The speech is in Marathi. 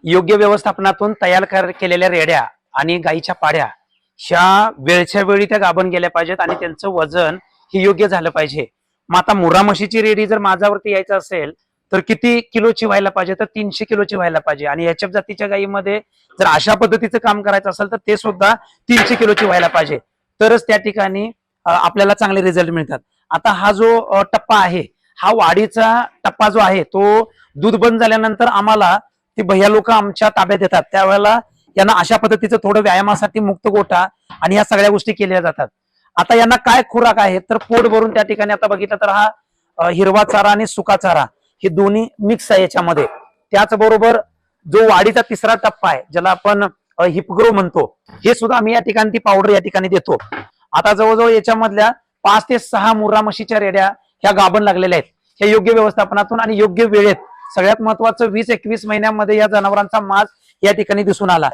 योग्य व्यवस्थापनातून तयार केलेल्या रेड्या आणि गाईच्या पाड्या ह्या वेळच्या वेळी त्या गाभण गेल्या पाहिजेत आणि त्यांचं वजन हे योग्य झालं पाहिजे. मग आता मुर्रा म्हशीची रेडी जर माझ्यावरती यायचं असेल तर किती किलोची व्हायला पाहिजे, तर 300 किलोची व्हायला पाहिजे. आणि एचएफ जातीच्या गायीमध्ये जर अशा पद्धतीचं काम करायचं असेल तर ते सुद्धा 300 किलोची व्हायला पाहिजे, तरच त्या ठिकाणी आपल्याला चांगले रिझल्ट मिळतात. आता हा जो टप्पा आहे, हा वाढीचा टप्पा जो आहे तो दूध बंद झाल्यानंतर आम्हाला ती भैया लोक आमच्या ताब्यात येतात. त्यावेळेला यांना अशा पद्धतीचं थोडं व्यायामासाठी मुक्त गोठा आणि या सगळ्या गोष्टी केल्या जातात. आता यांना काय खुराक आहे, तर पोट भरून त्या ठिकाणी आता बघितलं तर हा हिरवा चारा आणि सुका चारा हे दोन्ही मिक्स आहे याच्यामध्ये. त्याचबरोबर जो वाढीचा तिसरा टप्पा आहे ज्याला आपण हिपग्रो म्हणतो, हे सुद्धा आम्ही या ठिकाणी ती पावडर या ठिकाणी देतो. आता जवळजवळ याच्यामधल्या 5 ते 6 मुर्रा म्हशीच्या रेड्या ह्या गाभण लागलेल्या आहेत. ह्या योग्य व्यवस्थापनातून आणि योग्य वेळेत, सगळ्यात महत्वाचं 20-21 महिन्यामध्ये या जनावरांचा माज या ठिकाणी दिसून आला.